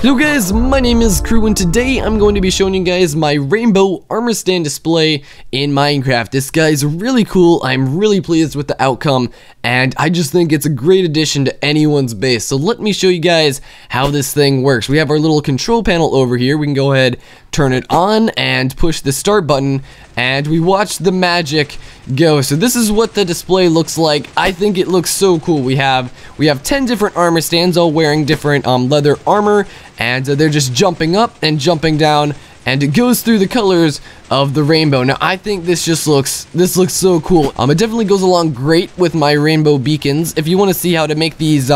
Hello guys, my name is Crew and today I'm going to be showing you guys my rainbow armor stand display in Minecraft. This guy's really cool. I'm really pleased with the outcome and I just think it's a great addition to anyone's base. So let me show you guys how this thing works. We have our little control panel over here. We can go ahead, turn it on and push the start button and we watch the magic go. So this is what the display looks like. I think it looks so cool. We have 10 different armor stands all wearing different leather armor, and they're just jumping up and jumping down, and it goes through the colors of the rainbow. Now I think this looks so cool. It definitely goes along great with my rainbow beacons. If you want to see how to make these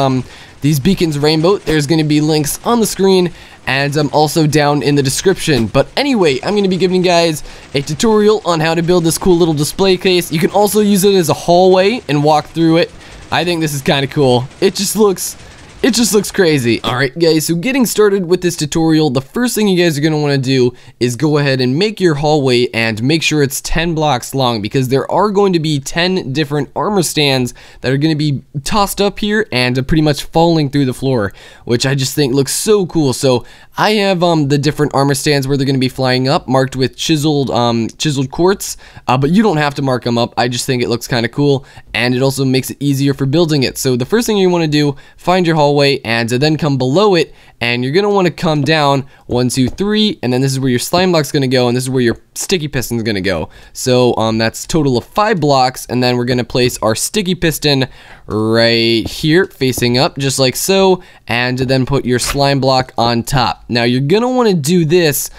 beacons rainbow, there's going to be links on the screen and also down in the description. But anyway, I'm going to be giving you guys a tutorial on how to build this cool little display case. You can also use it as a hallway and walk through it. I think this is kind of cool. It just looks crazy. Alright guys, so getting started with this tutorial, the first thing you guys are going to want to do is go ahead and make your hallway and make sure it's 10 blocks long, because there are going to be 10 different armor stands that are going to be tossed up here and pretty much falling through the floor, which I just think looks so cool. So I have the different armor stands where they're going to be flying up, marked with chiseled quartz, but you don't have to mark them up. I just think it looks kind of cool, and it also makes it easier for building it. So the first thing you want to do, find your hallway and then come below it, and you're going to want to come down 1, 2, 3, and then this is where your slime block's going to go, and this is where your sticky piston's going to go. So that's a total of 5 blocks, and then we're going to place our sticky piston right here facing up just like so, and then put your slime block on top. Now you're going to want to do this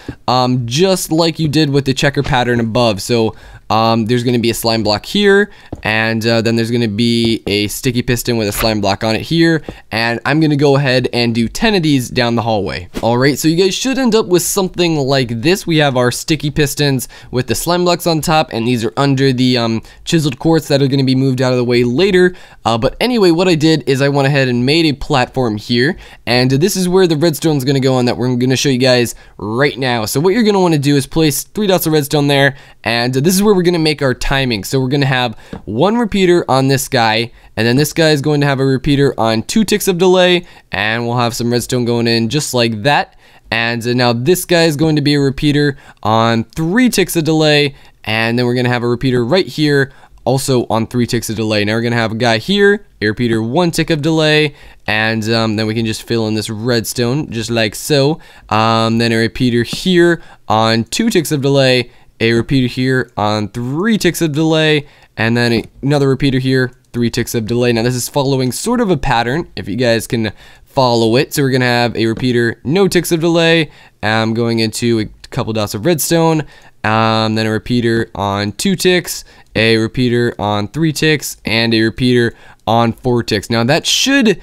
just like you did with the checker pattern above. So there's going to be a slime block here, and then there's going to be a sticky piston with a slime block on it here, and I'm going to go ahead and do 10 of these down the hallway. Alright, so you guys should end up with something like this. We have our sticky pistons with the slime blocks on top, and these are under the chiseled quartz that are going to be moved out of the way later. But anyway, what I did is I went ahead and made a platform here, and this is where the redstone is going to go on that we're going to show you guys right now. So what you're going to want to do is place 3 dots of redstone there, and this is where we're going to make our timing. So we're going to have 1 repeater on this guy, and then this guy is going to have a repeater on 2 ticks of delay, and we'll have some redstone going in just like that. And now this guy is going to be a repeater on 3 ticks of delay, and then we're going to have a repeater right here also on 3 ticks of delay. Now we're going to have a guy here, a repeater 1 tick of delay, and then we can just fill in this redstone just like so. Then a repeater here on 2 ticks of delay, a repeater here on 3 ticks of delay, and then another repeater here, 3 ticks of delay. Now this is following sort of a pattern, if you guys can follow it. So we're gonna have a repeater, no ticks of delay, going into a couple dots of redstone, then a repeater on 2 ticks, a repeater on 3 ticks, and a repeater on 4 ticks. Now that should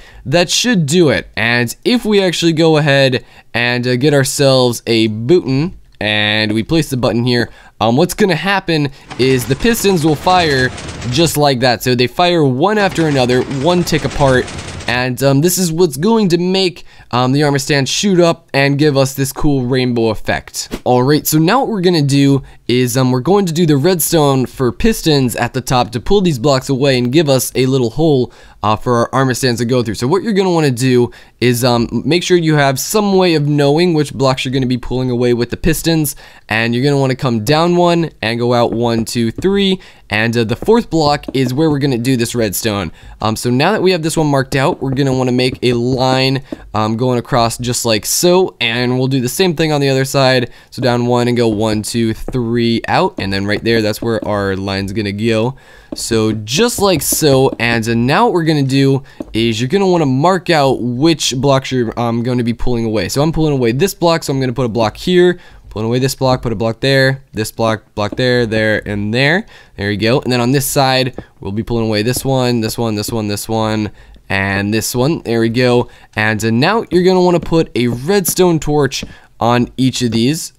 do it. And if we actually go ahead and get ourselves a button, and we place the button here, what's gonna happen is the pistons will fire just like that. So they fire one after another, 1 tick apart, and this is what's going to make the armor stand shoot up and give us this cool rainbow effect. Alright, so now what we're gonna do is we're going to do the redstone for pistons at the top to pull these blocks away and give us a little hole for our armor stands to go through. So what you're going to want to do is make sure you have some way of knowing which blocks you're going to be pulling away with the pistons, and you're going to want to come down 1 and go out 1, 2, 3, and the 4th block is where we're going to do this redstone. So now that we have this one marked out, we're going to want to make a line going across just like so, and we'll do the same thing on the other side. So down 1 and go 1, 2, 3 out, and then right there, that's where our line's going to go. So just like so, and now what we're going to do is you're going to want to mark out which blocks you're going to be pulling away. So I'm pulling away this block, so I'm going to put a block here, pulling away this block, put a block there, this block there, there, and there. There you go. And then on this side, we'll be pulling away this one, this one, this one, this one, and this one. There we go. And now you're going to want to put a redstone torch on each of these,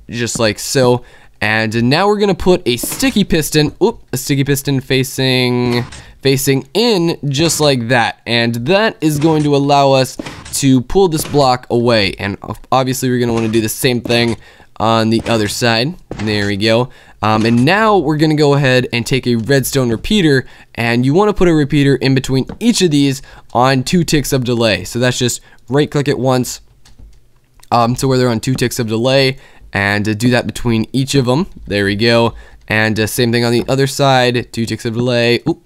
just like so. And now we're gonna put a sticky piston, facing in just like that, and that is going to allow us to pull this block away. And obviously we're gonna want to do the same thing on the other side. There we go. And now we're gonna go ahead and take a redstone repeater, and you want to put a repeater in between each of these on 2 ticks of delay. So that's just right click it once, to where they're on 2 ticks of delay, and do that between each of them. There we go. And same thing on the other side, 2 ticks of delay. Oop,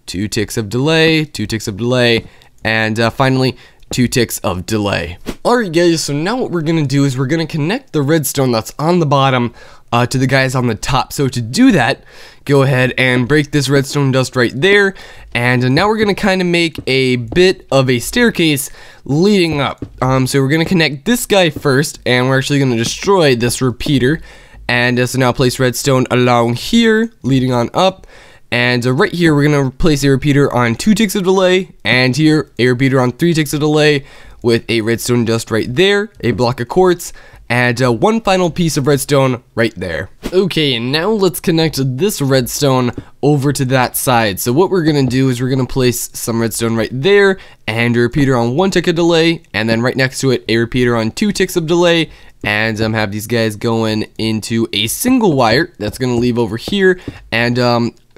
2 ticks of delay, 2 ticks of delay, and finally 2 ticks of delay. Alright guys, so now what we're going to do is we're going to connect the redstone that's on the bottom to the guys on the top. So to do that, go ahead and break this redstone dust right there, and now we're going to kind of make a bit of a staircase leading up. So we're going to connect this guy first, and we're actually going to destroy this repeater, and so now place redstone along here leading on up. And right here, we're going to place a repeater on 2 ticks of delay, and here, a repeater on 3 ticks of delay, with a redstone dust right there, a block of quartz, and one final piece of redstone right there. Okay, and now let's connect this redstone over to that side. So what we're going to do is we're going to place some redstone right there, and a repeater on 1 tick of delay, and then right next to it, a repeater on 2 ticks of delay, and have these guys going into a single wire that's going to leave over here, and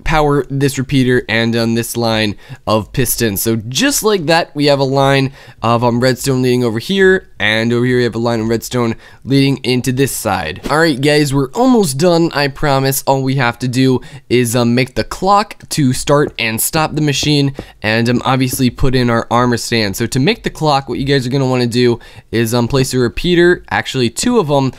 power this repeater and this line of pistons. So just like that, we have a line of redstone leading over here, and over here we have a line of redstone leading into this side. Alright guys, we're almost done, I promise. All we have to do is make the clock to start and stop the machine, and obviously put in our armor stand. So to make the clock, what you guys are going to want to do is place a repeater, actually 2 of them,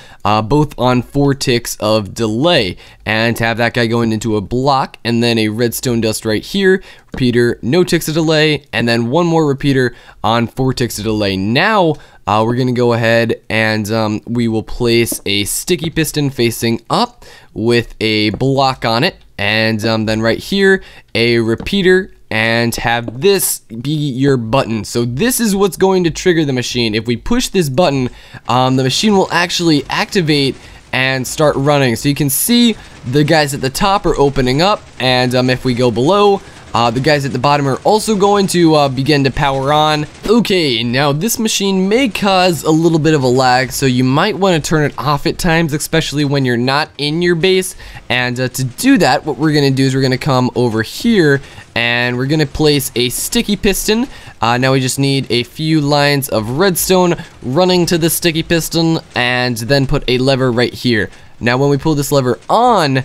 both on 4 ticks of delay, and have that guy going into a block, and then a redstone dust right here, repeater, no ticks of delay, and then one more repeater on 4 ticks of delay. Now we're gonna go ahead and we will place a sticky piston facing up with a block on it, and then right here a repeater, and have this be your button. So this is what's going to trigger the machine. If we push this button, the machine will actually activate and start running. So you can see the guys at the top are opening up, and if we go below, the guys at the bottom are also going to begin to power on. Okay, now this machine may cause a little bit of a lag, so you might want to turn it off at times, especially when you're not in your base. And to do that, what we're going to do is we're going to come over here, and we're going to place a sticky piston. Now we just need a few lines of redstone running to the sticky piston, and then put a lever right here. Now when we pull this lever on,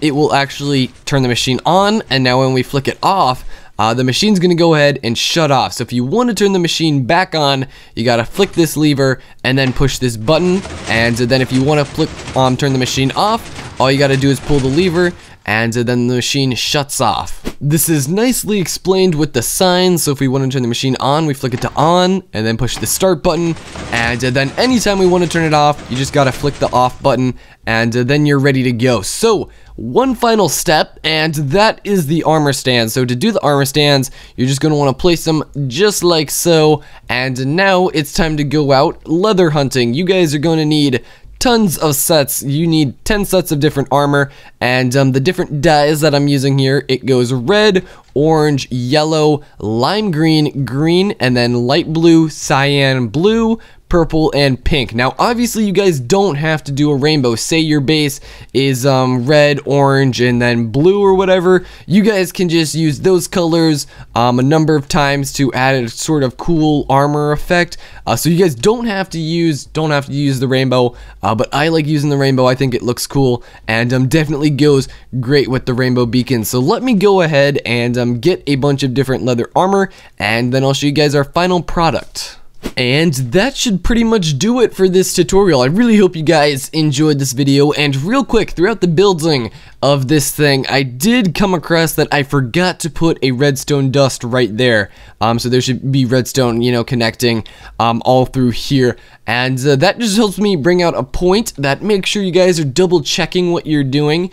it will actually turn the machine on, and now when we flick it off, the machine's gonna go ahead and shut off. So if you want to turn the machine back on, you gotta flick this lever and then push this button, and then if you want to turn the machine off, all you gotta do is pull the lever, and then the machine shuts off. This is nicely explained with the signs. So if we want to turn the machine on, we flick it to on, and then push the start button, and then anytime we want to turn it off, you just gotta flick the off button, and then you're ready to go. So one final step, and that is the armor stand. So to do the armor stands, you're just going to want to place them just like so, and now it's time to go out leather hunting. You guys are going to need tons of sets. You need 10 sets of different armor, and the different dyes that I'm using here, it goes red, orange, yellow, lime green, green, and then light blue, cyan blue, purple, and pink. Now obviously you guys don't have to do a rainbow. Say your base is red, orange, and then blue or whatever. You guys can just use those colors a number of times to add a sort of cool armor effect. So you guys don't have to use the rainbow, but I like using the rainbow. I think it looks cool, and definitely goes great with the rainbow beacon. So let me go ahead and get a bunch of different leather armor, and then I'll show you guys our final product. And that should pretty much do it for this tutorial. I really hope you guys enjoyed this video. And real quick, throughout the building of this thing, I did come across that I forgot to put a redstone dust right there. So there should be redstone, you know, connecting all through here. And that just helps me bring out a point that makes sure you guys are double checking what you're doing,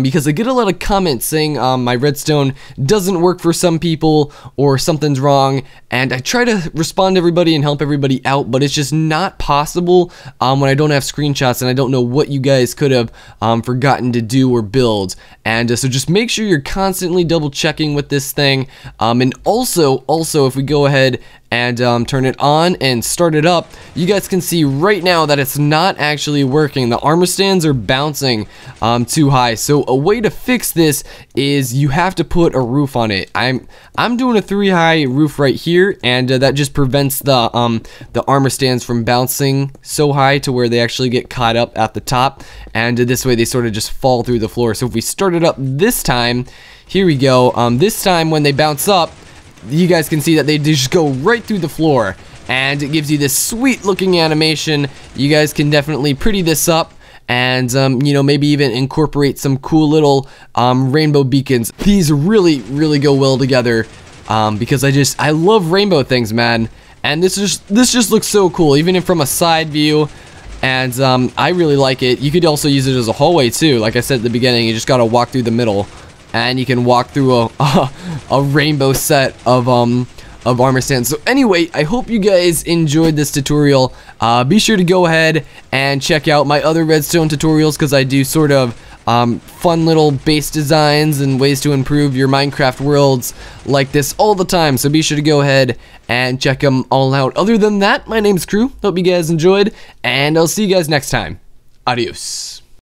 because I get a lot of comments saying my redstone doesn't work for some people or something's wrong, and I try to respond to everybody and help everybody out, but it's just not possible when I don't have screenshots and I don't know what you guys could have forgotten to do or build. And so just make sure you're constantly double checking with this thing, and also if we go ahead and turn it on and start it up, you guys can see right now that it's not actually working. The armor stands are bouncing too high. So a way to fix this is you have to put a roof on it. I'm doing a 3 high roof right here, and that just prevents the the armor stands from bouncing so high to where they actually get caught up at the top, and this way they sort of just fall through the floor. So if we start it up this time, here we go. This time when they bounce up, you guys can see that they just go right through the floor, and it gives you this sweet looking animation. You guys can definitely pretty this up, and you know, maybe even incorporate some cool little rainbow beacons. These really go well together, because I love rainbow things, man. And this just looks so cool, even if from a side view. And I really like it. You could also use it as a hallway too. Like I said at the beginning, you just gotta walk through the middle, and you can walk through a rainbow set of armor stands. So anyway, I hope you guys enjoyed this tutorial. Be sure to go ahead and check out my other redstone tutorials, because I do sort of fun little base designs and ways to improve your Minecraft worlds like this all the time. So be sure to go ahead and check them all out. Other than that, my name's Crew. Hope you guys enjoyed, and I'll see you guys next time. Adios.